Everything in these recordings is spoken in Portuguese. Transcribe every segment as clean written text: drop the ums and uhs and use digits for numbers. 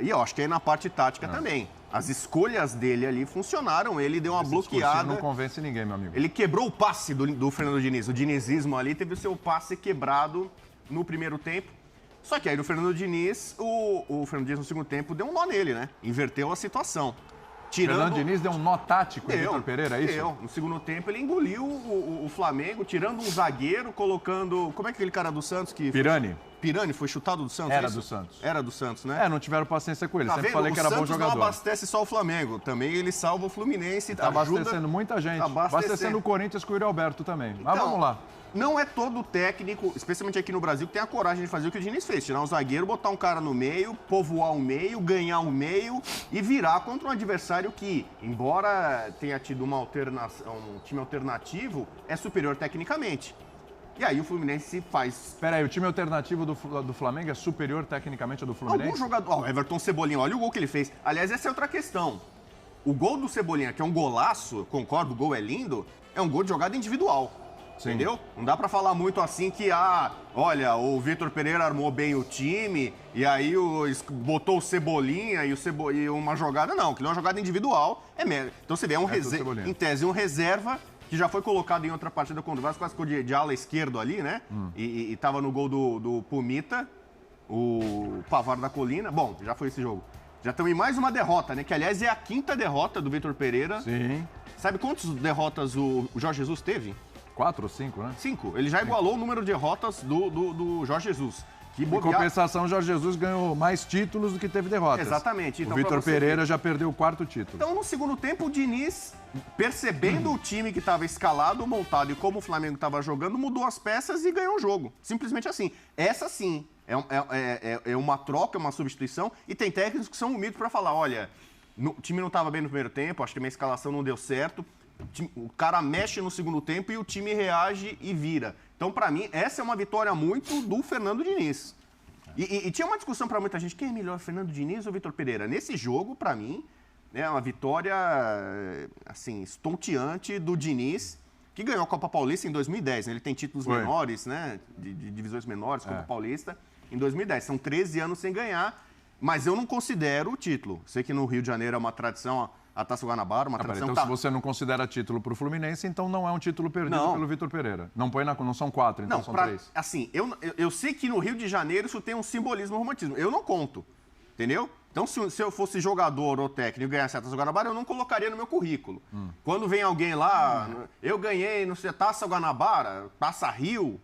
E eu acho que aí na parte tática também. As escolhas dele ali funcionaram, ele deu uma bloqueada. Não convence ninguém, meu amigo. Ele quebrou o passe do Fernando Diniz. O dinizismo ali teve o seu passe quebrado no primeiro tempo. Só que aí o Fernando Diniz no segundo tempo deu um nó nele, né? Inverteu a situação. Fernando Diniz deu um nó tático em Vitor Pereira, é isso? Deu. No segundo tempo ele engoliu o Flamengo, tirando um zagueiro, colocando... Como é que aquele cara do Santos que... Pirani foi chutado do Santos? Era do Santos. Era do Santos, né? Não tiveram paciência com ele. Tá Sempre vendo? falei que era bom jogador. O Santos não abastece só o Flamengo. Também ele salva o Fluminense. Tá abastecendo muita gente. Abastecendo o Corinthians com o Yuri Alberto também. Mas então, vamos lá. Não é todo técnico, especialmente aqui no Brasil, que tem a coragem de fazer o que o Diniz fez. Tirar um zagueiro, botar um cara no meio, povoar o meio, ganhar o meio e virar contra um adversário que, embora tenha tido um time alternativo, é superior tecnicamente. E aí o Fluminense faz... Espera aí, o time alternativo do Flamengo é superior tecnicamente ao do Fluminense? Algum jogador... Ó, Everton Cebolinha, olha o gol que ele fez. Aliás, essa é outra questão. O gol do Cebolinha, que é um golaço, concordo, o gol é lindo, é um gol de jogada individual. Sim. Entendeu? Não dá pra falar muito assim que, olha, o Vitor Pereira armou bem o time e aí botou o Cebolinha e uma jogada. Não, que não é uma jogada individual. Então você vê, em tese, um reserva que já foi colocado em outra partida contra o Vasco, quase ficou de ala esquerdo ali, né? E tava no gol do Pumita, o Pavar da Colina. Bom, já foi esse jogo. Já estamos em mais uma derrota, né? Que, aliás, é a 5ª derrota do Vitor Pereira. Sim. Sabe quantas derrotas o Jorge Jesus teve? 4 ou 5, né? 5. Ele já igualou o número de derrotas do Jorge Jesus. Em compensação, o Jorge Jesus ganhou mais títulos do que teve derrotas. Exatamente. Então, o Vitor Pereira já perdeu o 4º título. Então, no segundo tempo, o Diniz, percebendo o time que estava escalado, montado e como o Flamengo estava jogando, mudou as peças e ganhou o jogo. Simplesmente assim. Essa sim é uma troca, uma substituição. E tem técnicos que são humildes para falar, olha, o time não estava bem no primeiro tempo, acho que a minha escalação não deu certo. O cara mexe no segundo tempo e o time reage e vira. Então, para mim, essa é uma vitória muito do Fernando Diniz. E tinha uma discussão para muita gente, quem é melhor, Fernando Diniz ou Vitor Pereira? Nesse jogo, para mim, é uma vitória, assim, estonteante do Diniz, que ganhou a Copa Paulista em 2010. Né? Ele tem títulos menores, né? De divisões menores, Copa Paulista, em 2010. São 13 anos sem ganhar, mas eu não considero o título. Sei que no Rio de Janeiro é uma tradição... A Taça Guanabara, uma tradição... Então, se você não considera título para o Fluminense, então não é um título perdido pelo Vitor Pereira. Não são 4, então são 3. Assim, eu sei que no Rio de Janeiro isso tem um simbolismo, um romantismo. Eu não conto, entendeu? Então, se eu fosse jogador ou técnico e ganhasse a Taça Guanabara, eu não colocaria no meu currículo. Quando vem alguém lá, eu ganhei, não sei, Taça Guanabara, Taça Rio...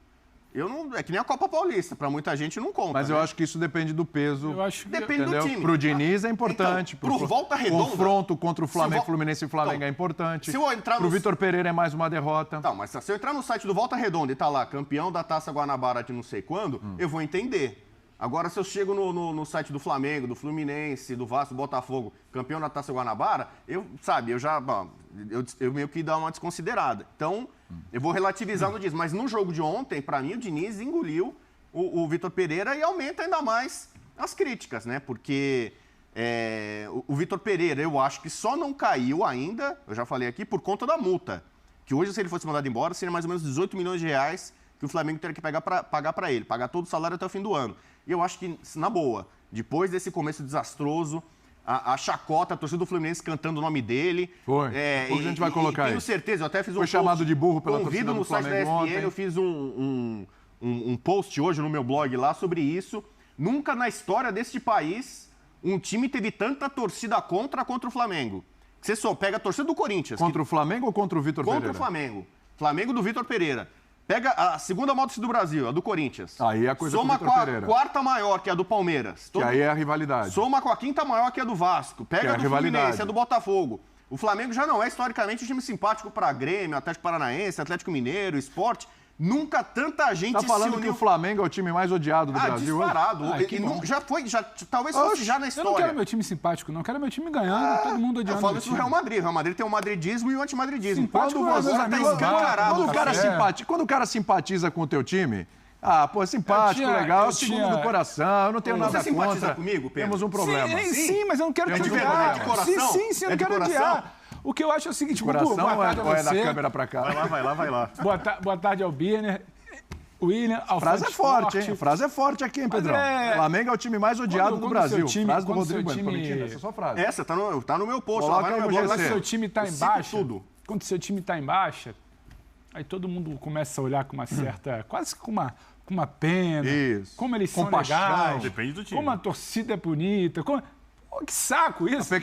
É que nem a Copa Paulista, para muita gente não conta. Mas eu acho que isso depende do peso. Eu acho que depende do time. Pro Diniz é importante. Então, pro Volta Redonda... Confronto contra o Flamengo, Fluminense e Flamengo é importante. Pro Vitor Pereira é mais uma derrota. Não, mas se eu entrar no site do Volta Redonda e tá lá, campeão da Taça Guanabara de não sei quando, eu vou entender. Agora, se eu chego no site do Flamengo, do Fluminense, do Vasco, do Botafogo, campeão da Taça Guanabara, eu meio que dá uma desconsiderada. Então, eu vou relativizar no Diniz. Mas no jogo de ontem, para mim, o Diniz engoliu o Vitor Pereira e aumenta ainda mais as críticas, né? Porque o Vitor Pereira, eu acho que só não caiu ainda, eu já falei aqui, por conta da multa. Que hoje, se ele fosse mandado embora, seria mais ou menos 18 milhões de reais que o Flamengo teria que pagar para ele, pagar todo o salário até o fim do ano. E eu acho que, na boa, depois desse começo desastroso, a chacota, a torcida do Fluminense cantando o nome dele. Foi. Depois a gente vai colocar tenho certeza, eu até fiz um post. Foi chamado de burro pela torcida do Flamengo no site da ESPN, eu fiz um post hoje no meu blog lá sobre isso. Nunca na história deste país um time teve tanta torcida contra o Flamengo. Você só pega a torcida do Corinthians. Contra o Flamengo ou contra o Vitor Pereira? Contra o Flamengo. Flamengo do Vitor Pereira. Pega a segunda maior torcida do Brasil, a do Corinthians. Aí é a coisa Soma com a quarta maior, que é a do Palmeiras. Que aí é a rivalidade. Soma com a quinta maior, que é a do Vasco. Pega a do Fluminense, a do Botafogo. O Flamengo já não é, historicamente, um time simpático para Grêmio, Atlético Paranaense, Atlético Mineiro, Sport. Nunca tanta gente se falando que o Flamengo é o time mais odiado do Brasil? Disparado. Talvez fosse já na história. Eu não quero meu time simpático, não. Eu quero meu time ganhando, todo mundo odiando. Eu falo isso do Real Madrid. O Real Madrid tem o madridismo e o antimadridismo. Quando o cara simpatiza com o teu time... é simpático, legal, é o segundo do coração, eu não tenho nada contra. Você simpatiza comigo, Pedro? Temos um problema. Sim, mas eu não quero te odiar. De coração? Sim, eu não quero odiar. O que eu acho é o seguinte... Coração ou é da câmera pra cá? Vai lá. Boa tarde ao Birner. William, A frase é forte, hein? A frase é forte aqui, hein, Pedrão? O Flamengo é o time mais odiado do Brasil. Frase do Rodrigo Bueno. Essa é a sua frase. Essa, tá no meu post. Quando seu time tá em baixa, quando seu time tá em baixa, aí todo mundo começa a olhar com uma certa... quase com uma pena. Isso. Como eles são legais. Depende do time. Como a torcida é bonita. Pô, que saco isso.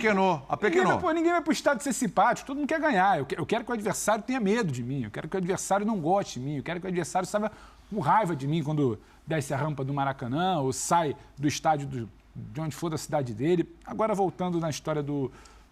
Apequenou. Ninguém vai pro estado ser simpático. Todo mundo quer ganhar. Eu quero que o adversário tenha medo de mim. Eu quero que o adversário não goste de mim. Eu quero que o adversário saiba com raiva de mim quando desce a rampa do Maracanã ou sai do estádio de onde for da cidade dele. Agora, voltando na história do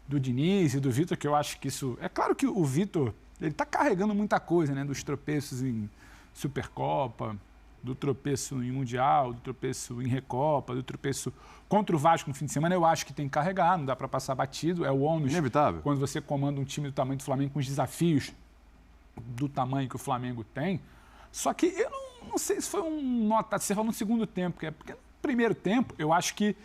Diniz e do Vitor, que eu acho que isso... É claro que o Vitor, ele tá carregando muita coisa, né? Dos tropeços em Supercopa, do tropeço em Mundial, do tropeço em Recopa, do tropeço contra o Vasco no fim de semana. Eu acho que tem que carregar, não dá para passar batido. É o ônus. Inevitável. Quando você comanda um time do tamanho do Flamengo com os desafios do tamanho que o Flamengo tem. Só que eu não sei se foi você falou no segundo tempo, porque no primeiro tempo eu acho que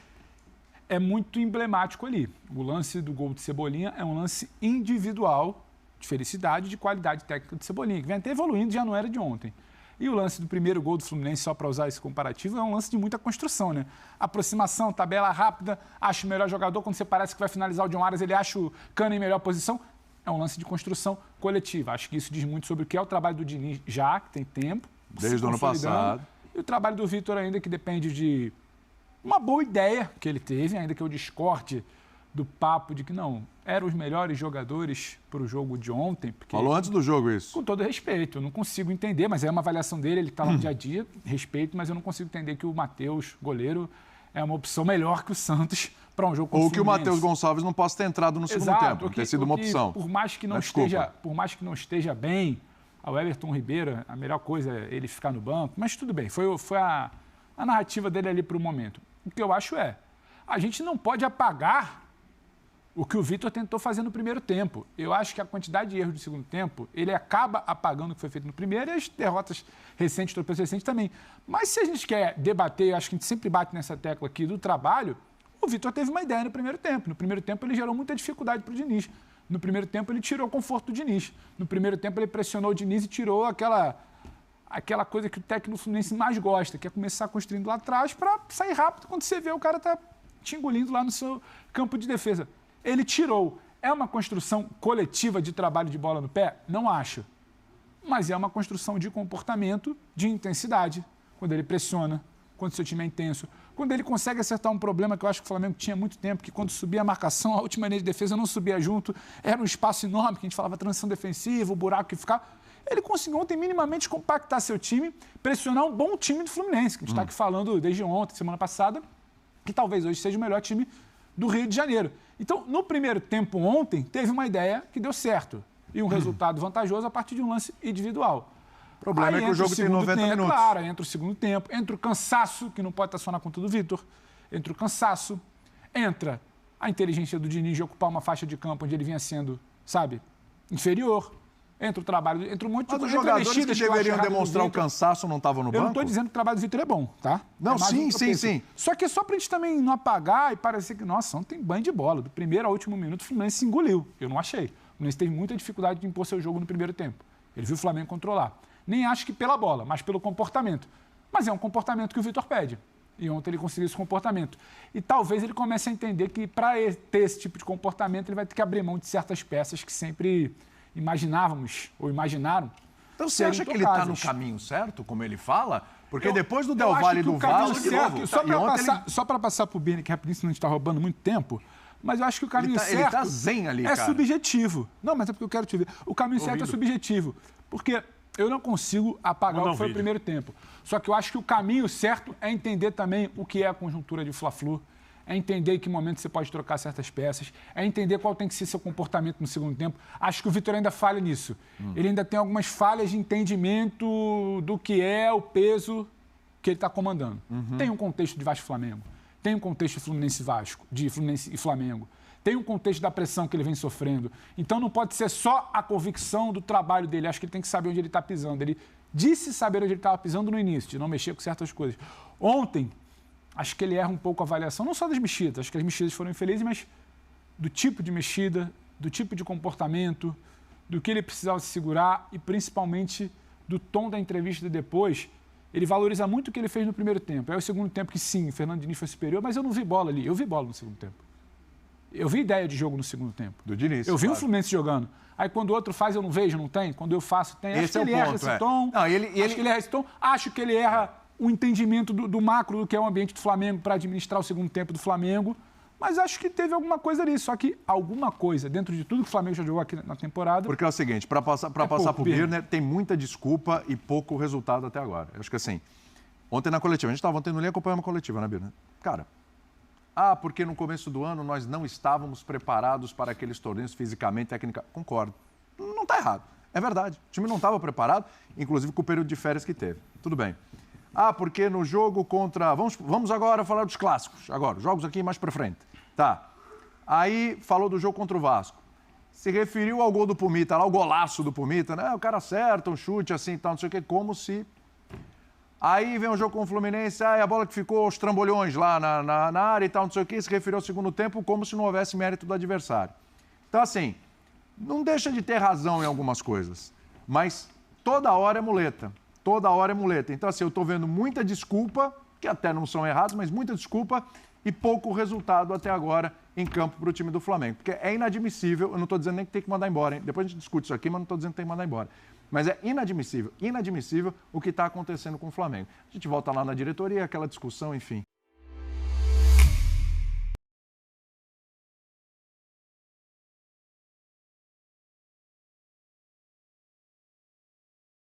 é muito emblemático ali. O lance do gol de Cebolinha é um lance individual de felicidade, de qualidade técnica de Cebolinha, que vem até evoluindo, já não era de ontem. E o lance do primeiro gol do Fluminense, só para usar esse comparativo, é um lance de muita construção, né? Aproximação, tabela rápida, acha o melhor jogador, quando você parece que vai finalizar o John Arias, ele acha o Cano em melhor posição. É um lance de construção coletiva. Acho que isso diz muito sobre o que é o trabalho do Diniz já, que tem tempo. Desde o ano passado. E o trabalho do Vitor ainda, que depende de uma boa ideia que ele teve, ainda que eu discorde do papo de que não, eram os melhores jogadores para o jogo de ontem. Porque, falou antes do jogo isso. Com todo respeito, eu não consigo entender, mas é uma avaliação dele, ele está lá no dia a dia, respeito, mas eu não consigo entender que o Matheus, goleiro, é uma opção melhor que o Santos para um jogo contra o Fluminense. Ou que o Matheus Gonçalves não possa ter entrado no segundo tempo, ter sido uma opção. Por mais que não esteja bem, ao Everton Ribeiro, a melhor coisa é ele ficar no banco, mas tudo bem, foi a narrativa dele ali para o momento. O que eu acho a gente não pode apagar o que o Vitor tentou fazer no primeiro tempo. Eu acho que a quantidade de erros do segundo tempo, ele acaba apagando o que foi feito no primeiro e as derrotas recentes, tropeços recentes também. Mas se a gente quer debater, eu acho que a gente sempre bate nessa tecla aqui do trabalho, o Vitor teve uma ideia no primeiro tempo. No primeiro tempo ele gerou muita dificuldade para o Diniz. No primeiro tempo ele tirou o conforto do Diniz. No primeiro tempo ele pressionou o Diniz e tirou aquela coisa que o técnico Fluminense mais gosta, que é começar construindo lá atrás para sair rápido quando você vê o cara tá te engolindo lá no seu campo de defesa. Ele tirou. É uma construção coletiva de trabalho de bola no pé? Não acho. Mas é uma construção de comportamento, de intensidade. Quando ele pressiona, quando seu time é intenso, quando ele consegue acertar um problema que eu acho que o Flamengo tinha muito tempo, que quando subia a marcação, a última linha de defesa não subia junto, era um espaço enorme, que a gente falava transição defensiva, o buraco que ficava. Ele conseguiu ontem minimamente compactar seu time, pressionar um bom time do Fluminense, que a gente está aqui falando desde ontem, semana passada, que talvez hoje seja o melhor time do Rio de Janeiro. Então, no primeiro tempo ontem, teve uma ideia que deu certo. E um resultado vantajoso a partir de um lance individual. O problema é que o jogo tem 90 minutos. Claro, entra o segundo tempo, entra o cansaço, que não pode estar só na conta do Vitor, entra o cansaço, entra a inteligência do Diniz de ocupar uma faixa de campo onde ele vinha sendo, inferior. Entra o trabalho, entra um monte de coisa. Mas os jogadores que deveriam demonstrar o cansaço não estavam no banco? Eu não estou dizendo que o trabalho do Vitor é bom, tá? Não, sim. Só que é só pra gente também não apagar e parecer que, nossa, ontem tem banho de bola. Do primeiro ao último minuto, o Fluminense se engoliu. Eu não achei. O Fluminense teve muita dificuldade de impor seu jogo no primeiro tempo. Ele viu o Flamengo controlar. Nem acho que pela bola, mas pelo comportamento. Mas é um comportamento que o Vitor pede. E ontem ele conseguiu esse comportamento. E talvez ele comece a entender que para ter esse tipo de comportamento, ele vai ter que abrir mão de certas peças que sempre imaginávamos ou imaginaram. Então você acha que ele está no caminho certo, como ele fala? Porque depois do Del Valle e do Vasco... Só para passar para o Bini, que rapidinho, senão a gente está roubando muito tempo, mas eu acho que o caminho certo ele tá zen ali, é cara. Subjetivo. Não, mas é porque eu quero te ver. O caminho certo é subjetivo. Porque eu não consigo apagar o que foi o primeiro tempo. Só que eu acho que o caminho certo é entender também o que é a conjuntura de Fla-Flu, é entender em que momento você pode trocar certas peças, é entender qual tem que ser seu comportamento no segundo tempo. Acho que o Vitor ainda falha nisso. Ele ainda tem algumas falhas de entendimento do que é o peso que ele está comandando. Tem um contexto de Vasco e Flamengo, tem um contexto de Fluminense e Vasco, de Fluminense e Flamengo, tem um contexto da pressão que ele vem sofrendo. Então não pode ser só a convicção do trabalho dele. Acho que ele tem que saber onde ele está pisando. Ele disse saber onde ele estava pisando no início, de não mexer com certas coisas. Ontem, acho que ele erra um pouco a avaliação, não só das mexidas, acho que as mexidas foram infelizes, mas do tipo de mexida, do tipo de comportamento, do que ele precisava se segurar e principalmente do tom da entrevista de depois, ele valoriza muito o que ele fez no primeiro tempo. Aí o segundo tempo que sim, o Fernando Diniz foi superior, mas eu não vi bola ali. Eu vi bola no segundo tempo. Eu vi ideia de jogo no segundo tempo. Do Diniz. Eu vi o Fluminense jogando. Aí quando o outro faz, eu não vejo, não tem. Quando eu faço, tem. Esse acho que ele erra esse tom. Não, acho que ele erra esse tom. Acho que ele erra o entendimento do macro do que é o ambiente do Flamengo para administrar o segundo tempo do Flamengo. Mas acho que teve alguma coisa ali. Só que alguma coisa, dentro de tudo que o Flamengo já jogou aqui na temporada... Porque é o seguinte, para passar para o Birner, tem muita desculpa e pouco resultado até agora. Eu acho que assim, ontem na coletiva, a gente estava ontem no Linha acompanhando uma coletiva, né, Birner? Cara, porque no começo do ano nós não estávamos preparados para aqueles torneios fisicamente, tecnicamente. Concordo. Não está errado. É verdade. O time não estava preparado, inclusive com o período de férias que teve. Tudo bem. Porque no jogo contra... Vamos agora falar dos clássicos. Agora, jogos aqui mais para frente. Tá. Aí falou do jogo contra o Vasco. Se referiu ao gol do Pumita, lá o golaço do Pumita, né? O cara acerta um chute assim, tal, não sei o quê, como se... Aí vem o jogo com o Fluminense, a bola que ficou aos trambolhões lá na área e tal, não sei o quê, se referiu ao segundo tempo como se não houvesse mérito do adversário. Então, assim, não deixa de ter razão em algumas coisas, mas toda hora é muleta. Toda hora é muleta. Então, assim, eu estou vendo muita desculpa, que até não são errados, mas muita desculpa e pouco resultado até agora em campo para o time do Flamengo. Porque é inadmissível, eu não estou dizendo nem que tem que mandar embora, hein? Depois a gente discute isso aqui, mas não estou dizendo que tem que mandar embora. Mas é inadmissível o que está acontecendo com o Flamengo. A gente volta lá na diretoria, aquela discussão, enfim.